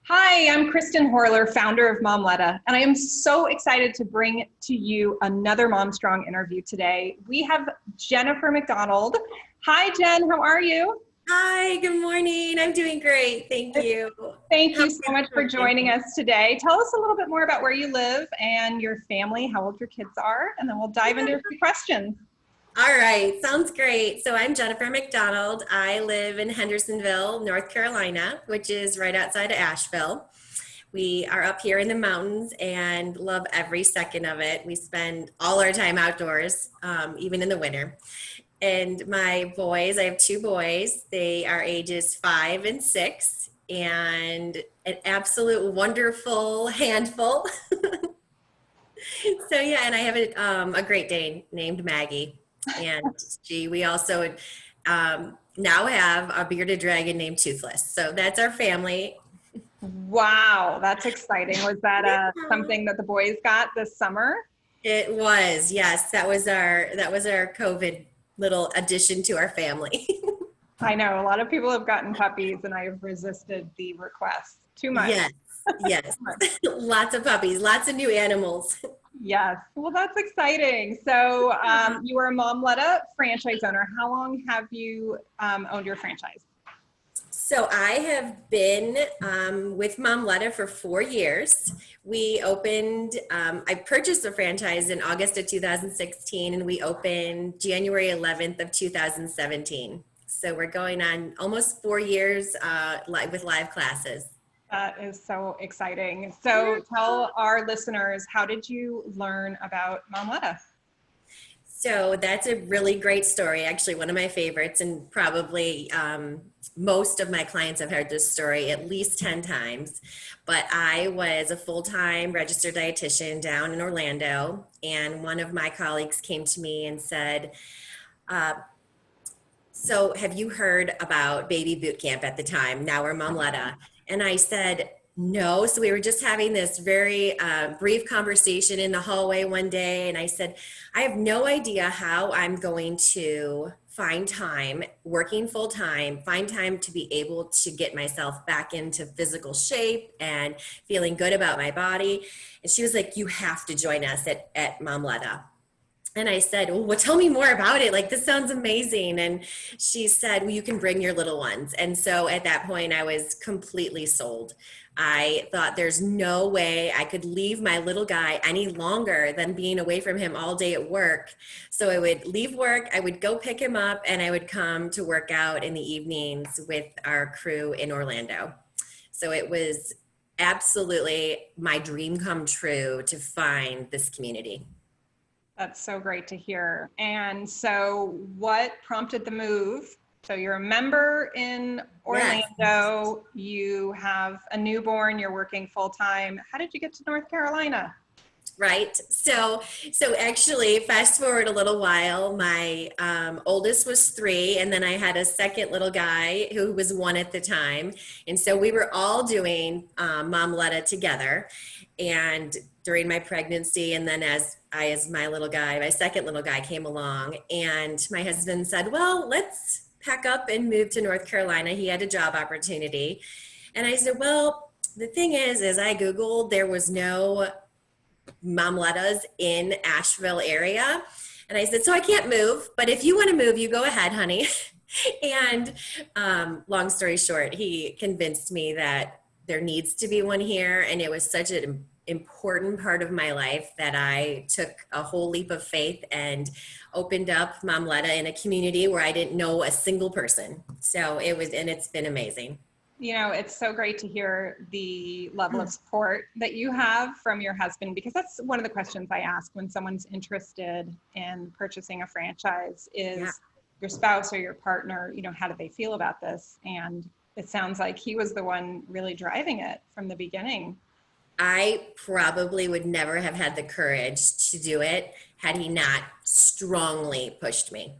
Hi, I'm Kristen Horler, founder of Momletta, and I am so excited to bring to you another Mom Strong interview today. We have Jennifer McDonald. Hi, Jen, how are you? Hi, good morning. I'm doing great. Thank you. Thank How you are so you much for doing? joining us today. Tell us a little bit more about where you live and your family, how old your kids are, and then we'll dive into a few questions. All right, sounds great. So I'm Jennifer McDonald. I live in Hendersonville, North Carolina, which is right outside of Asheville. We are up here in the mountains and love every second of it. We spend all our time outdoors, even in the winter. And my boys, I have two boys. They are ages 5 and 6, and an absolute wonderful handful. So yeah, and I have a Great Dane named Maggie, and we also now have a bearded dragon named Toothless. So that's our family. Wow, that's exciting. Was that something that the boys got this summer? It was, yes, that was our COVID little addition to our family. I know a lot of people have gotten puppies, and I have resisted the request too much. Yes, yes, lots of puppies, lots of new animals. Yes. Well, that's exciting. So you are a Momletta franchise owner. How long have you owned your franchise? So I have been with Momletta for 4 years. I purchased a franchise in August of 2016, and we opened January 11th of 2017. So we're going on almost 4 years with live classes. That is so exciting. So tell our listeners, how did you learn about Momletta? So that's a really great story, actually, one of my favorites, and probably most of my clients have heard this story at least 10 times. But I was a full-time registered dietitian down in Orlando, and one of my colleagues came to me and said, uh, so have you heard about baby boot camp at the time? Now we're Momletta. And I said, no. So we were just having this very brief conversation in the hallway one day. And I said, I have no idea how I'm going to find time, working full time, find time to be able to get myself back into physical shape and feeling good about my body. And she was like, you have to join us at Momletta. And I said, well, tell me more about it. Like, this sounds amazing. And she said, well, you can bring your little ones. And so at that point, I was completely sold. I thought there's no way I could leave my little guy any longer than being away from him all day at work. So I would leave work, I would go pick him up, and I would come to work out in the evenings with our crew in Orlando. So it was absolutely my dream come true to find this community. That's so great to hear. And so what prompted the move? So you're a member in Yes. Orlando, you have a newborn, you're working full time. How did you get to North Carolina? Right. So actually, fast forward a little while. My oldest was 3, and then I had a second little guy who was 1 at the time, and so we were all doing Momletta together. And during my pregnancy, and then as my second little guy came along, and my husband said, "Well, let's pack up and move to North Carolina." He had a job opportunity, and I said, "Well, the thing is I Googled, there was no Momlettas in Asheville area. And I said, so I can't move, but if you want to move, you go ahead, honey." And long story short, he convinced me that there needs to be one here. And it was such an important part of my life that I took a whole leap of faith and opened up Momletta in a community where I didn't know a single person. So it's been amazing. You know, it's so great to hear the level of support that you have from your husband, because that's one of the questions I ask when someone's interested in purchasing a franchise is Yeah. your spouse or your partner, you know, how do they feel about this? And it sounds like he was the one really driving it from the beginning. I probably would never have had the courage to do it had he not strongly pushed me.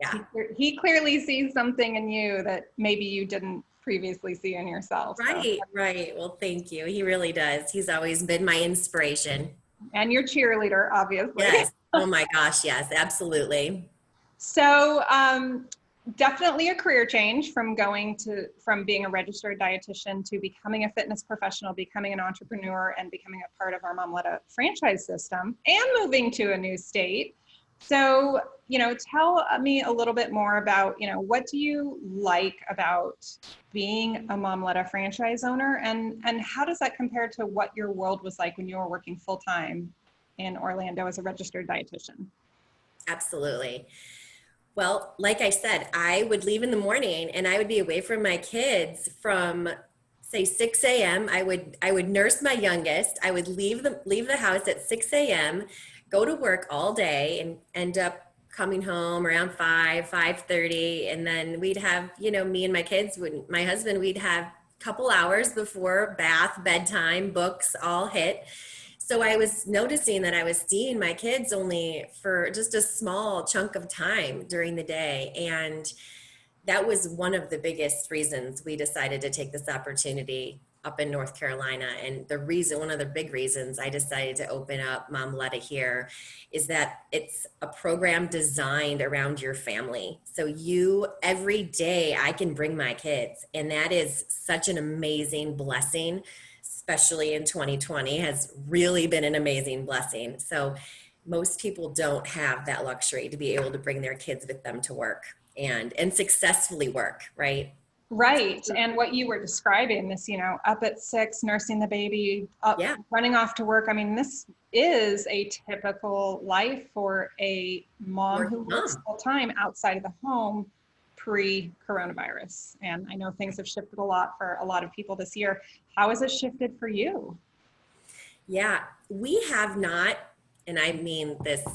Yeah. He clearly sees something in you that maybe you didn't previously see in yourself. So, Right, right. Well, thank you. He really does. He's always been my inspiration. and your cheerleader, obviously. Yes. Oh my gosh, yes, absolutely. So, definitely a career change from from being a registered dietitian to becoming a fitness professional, becoming an entrepreneur, and becoming a part of our Momletta franchise system, and moving to a new state. So, tell me a little bit more about, what do you like about being a Momletta franchise owner, and how does that compare to what your world was like when you were working full time in Orlando as a registered dietitian? Absolutely. Well, like I said, I would leave in the morning and I would be away from my kids from say 6 a.m. I would nurse my youngest. I would leave the house at 6 a.m., go to work all day and end up coming home around 5:30, and then we'd have, me and my kids would my husband, we'd have a couple hours before bath, bedtime, books all hit. So I was noticing that I was seeing my kids only for just a small chunk of time during the day. And that was one of the biggest reasons we decided to take this opportunity up in North Carolina. And one of the big reasons I decided to open up Momletta here is that it's a program designed around your family. So every day I can bring my kids, and that is such an amazing blessing, especially in 2020, has really been an amazing blessing. So most people don't have that luxury to be able to bring their kids with them to work and successfully work, right? Right. And what you were describing, this, up at 6, nursing the baby, up, Yeah. running off to work. I mean, this is a typical life for a mom who works full time outside of the home pre-coronavirus. And I know things have shifted a lot for a lot of people this year. How has it shifted for you? Yeah, we have not, and I mean this,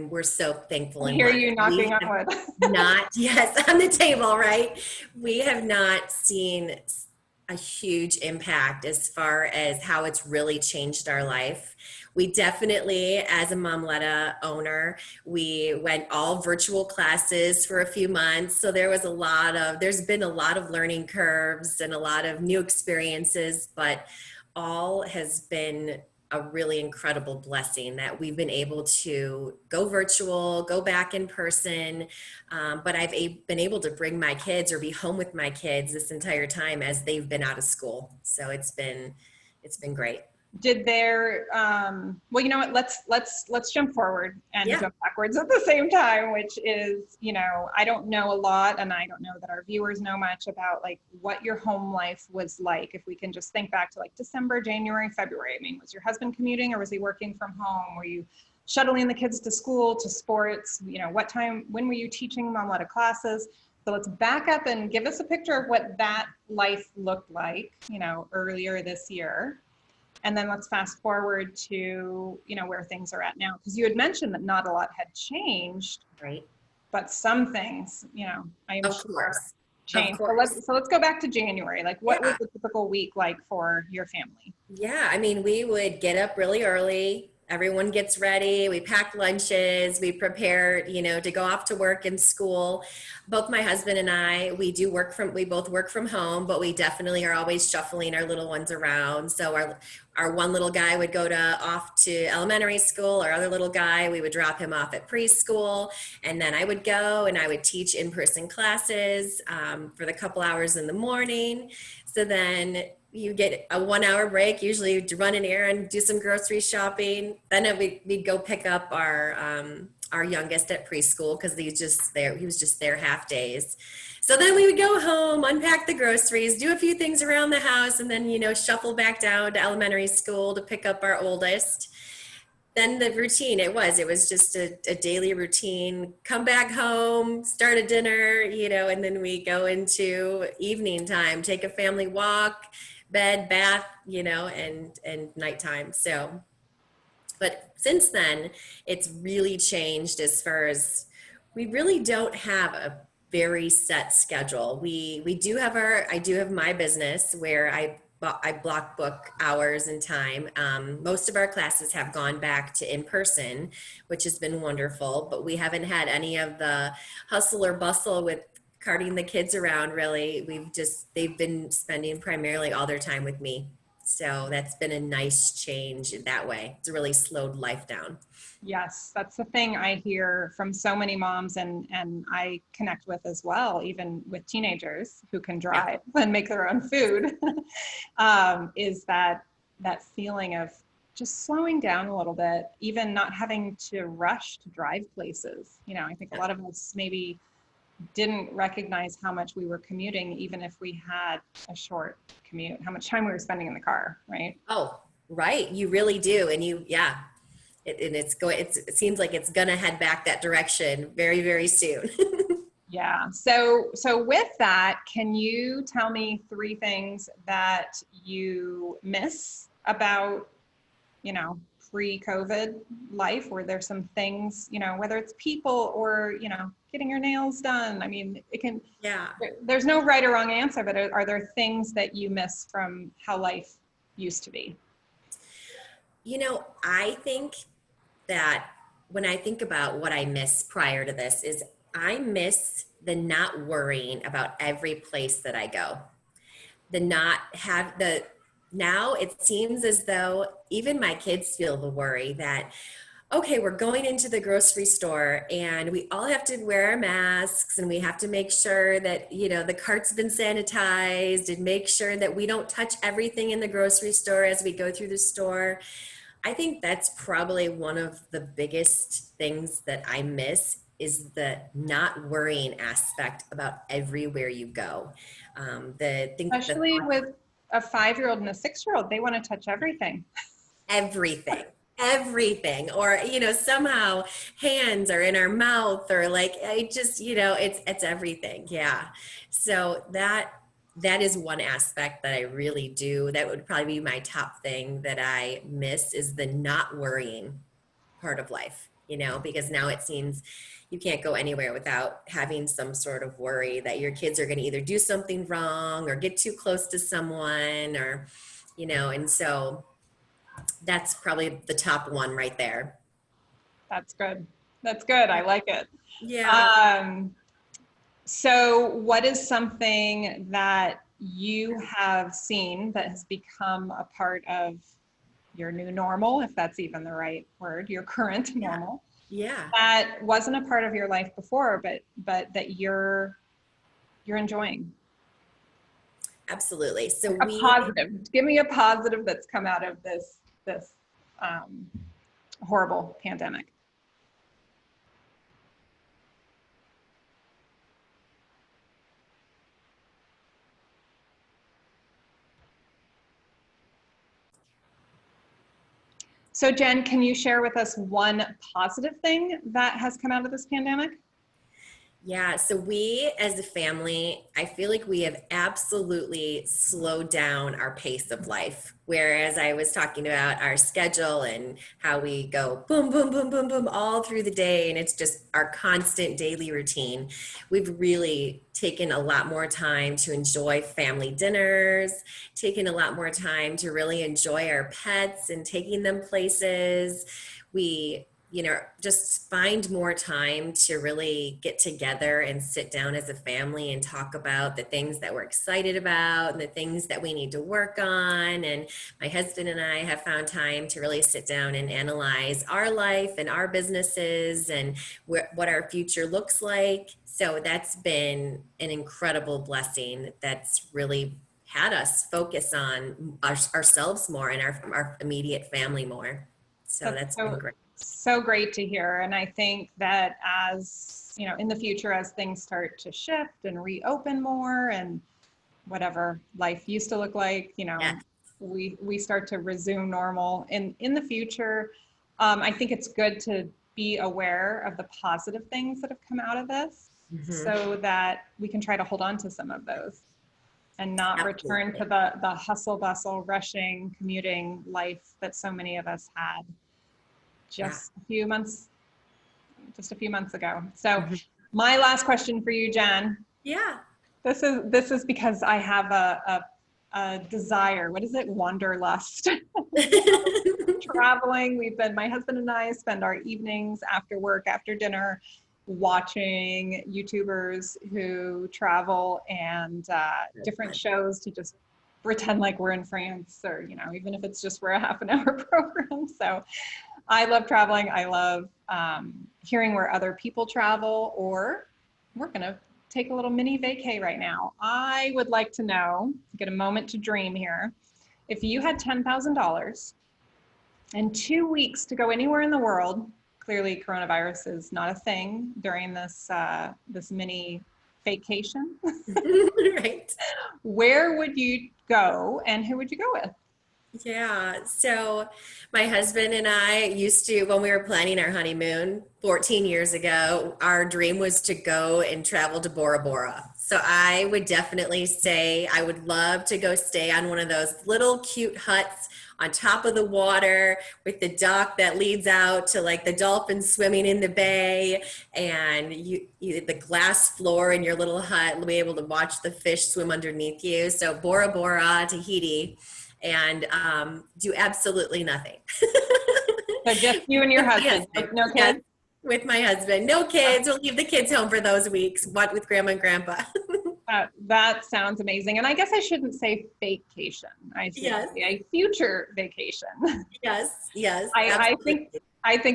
we're so thankful I and hear blessed. you We knocking on have wood. not, yes, on the table, right? We have not seen a huge impact as far as how it's really changed our life. We definitely, as a Momletta owner, we went all virtual classes for a few months. So there's been a lot of learning curves and a lot of new experiences, but all has been a really incredible blessing that we've been able to go virtual, go back in person. But I've been able to bring my kids or be home with my kids this entire time as they've been out of school. So it's been great. Did there well, you know what, let's jump forward and Yeah. jump backwards at the same time, which is, I don't know a lot, and I don't know that our viewers know much about like what your home life was like. If we can just think back to like December, January, February. I mean, was your husband commuting, or was he working from home? Were you shuttling the kids to school, to sports? When were you teaching Momletta classes? So let's back up and give us a picture of what that life looked like, earlier this year. And then let's fast forward to, where things are at now. Because you had mentioned that not a lot had changed, Right. but some things, I am Of sure course. changed. Of So course. let's go back to January. Like, what was Yeah. the typical week like for your family? Yeah, I mean, we would get up really early. Everyone gets ready. We pack lunches. We prepare, to go off to work and school. Both my husband and I, we both work from home, but we definitely are always shuffling our little ones around. So our one little guy would go off to elementary school. Our other little guy, we would drop him off at preschool. And then I would go and I would teach in-person classes for the couple hours in the morning. So then you get a 1 hour break, usually to run an errand, do some grocery shopping. Then we'd go pick up our youngest at preschool because he was just there half days. So then we would go home, unpack the groceries, do a few things around the house, and then, shuffle back down to elementary school to pick up our oldest. Then the routine, it was just a daily routine. Come back home, start a dinner, and then we go into evening time, take a family walk, bed, bath, and nighttime. So, but since then, it's really changed as far as we really don't have a very set schedule. We do have I do have my business where I block book hours and time. Most of our classes have gone back to in person, which has been wonderful, but we haven't had any of the hustle or bustle with carting the kids around really. They've been spending primarily all their time with me. So that's been a nice change in that way. It's really slowed life down. Yes, that's the thing I hear from so many moms, and I connect with as well, even with teenagers who can Yeah. drive and make their own food, is that feeling of just slowing down a little bit, even not having to rush to drive places. You know, I think a lot of us maybe didn't recognize how much we were commuting, even if we had a short commute, how much time we were spending in the car, right? Oh, right. You really do. And yeah, and it seems like it's gonna head back that direction very, very soon. Yeah. So with that, can you tell me three things that you miss about, you know, pre-COVID life? Were there some things, you know, whether it's people or, you know, getting your nails done? I mean, it can, Yeah. there's no right or wrong answer, but are there things that you miss from how life used to be? I think that when I think about what I miss prior to this is I miss the not worrying about every place that I go. The not have the Now it seems as though even my kids feel the worry that, okay, we're going into the grocery store and we all have to wear our masks and we have to make sure that, the cart's been sanitized and make sure that we don't touch everything in the grocery store as we go through the store. I think that's probably one of the biggest things that I miss is the not worrying aspect about everywhere you go. The Especially with a 5-year-old and a 6-year-old, they want to touch everything. everything, or somehow hands are in our mouth, or like I just it's everything. Yeah, so that is one aspect that I really do. That would probably be my top thing that I miss is the not worrying part of life, because now it seems you can't go anywhere without having some sort of worry that your kids are going to either do something wrong or get too close to someone, or and so that's probably the top one right there. That's good. That's good. I like it. Yeah. Um, so what is something that you have seen that has become a part of your new normal, if that's even the right word, your current Yeah. normal, Yeah. that wasn't a part of your life before, but that you're enjoying? Absolutely. So A positive. Give me a positive that's come out of this um, horrible pandemic. So Jen, can you share with us one positive thing that has come out of this pandemic? Yeah, so we as a family, I feel like we have absolutely slowed down our pace of life. Whereas I was talking about our schedule and how we go boom, boom, boom, boom, boom, all through the day, and it's just our constant daily routine. We've really taken a lot more time to enjoy family dinners, taken a lot more time to really enjoy our pets and taking them places. We just find more time to really get together and sit down as a family and talk about the things that we're excited about and the things that we need to work on. And my husband and I have found time to really sit down and analyze our life and our businesses and what our future looks like. So that's been an incredible blessing that's really had us focus on ourselves more and our immediate family more. So That's that's been so great. so great to hear. And I think that as you know, in the future, as things start to shift and reopen more, and whatever life used to look like, you know, Yeah. we start to resume normal. And in the future, I think it's good to be aware of the positive things that have come out of this, Mhm. so that we can try to hold on to some of those and not return to Absolutely. the hustle bustle, rushing, commuting life that so many of us had Yeah. just a few months ago. So Mhm. my last question for you, Jen, Yeah. this is because I have a desire. What is it? Wanderlust. Traveling. My husband and I spend our evenings after work, after dinner, watching YouTubers who travel and different shows to just pretend like we're in France, or, you know, even if it's just for a half an hour program. So I love traveling. I love hearing where other people travel, or we're going to take a little mini vacay right now. I would like to know, get a moment to dream here. If you had $10,000 and 2 weeks to go anywhere in the world, clearly coronavirus is not a thing during this, this mini vacation. Right. Where would you go and who would you go with? Yeah. So my husband and I used to, when we were planning our honeymoon 14 years ago, our dream was to go and travel to Bora Bora. So I would definitely say I would love to go stay on one of those little cute huts on top of the water with the dock that leads out to like the dolphins swimming in the bay, and you the glass floor in your little hut and be able to watch the fish swim underneath you. So Bora Bora, Tahiti, and do absolutely nothing. So just you and your husband, no kids? Yes, with my husband. No kids. We'll leave the kids home for those weeks. What with grandma and grandpa. That sounds amazing. And I guess I shouldn't say vacation. I should Yes. say a future vacation. Yes, yes. I think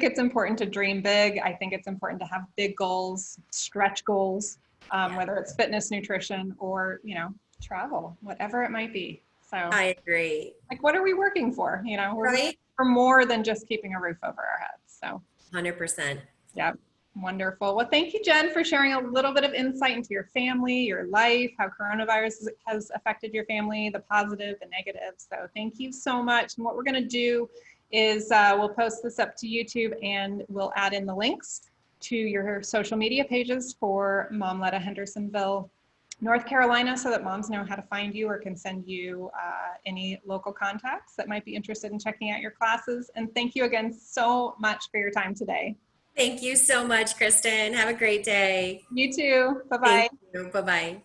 it's important to dream big. I think it's important to have big goals, stretch goals, whether it's fitness, nutrition, or, you know, travel, whatever it might be. So I agree. like, what are we working for? You know, we're Right? working for more than just keeping a roof over our heads. So 100%. yeah, wonderful. Well, thank you, Jen, for sharing a little bit of insight into your family, your life, how coronavirus has affected your family, the positive, the negative. So thank you so much. And what we're going to do is we'll post this up to YouTube, and we'll add in the links to your social media pages for Momletta Hendersonville, North Carolina, so that moms know how to find you or can send you any local contacts that might be interested in checking out your classes. And thank you again so much for your time today. Thank you so much, Kristen. Have a great day. You too. Bye-bye. Thank you. Bye-bye.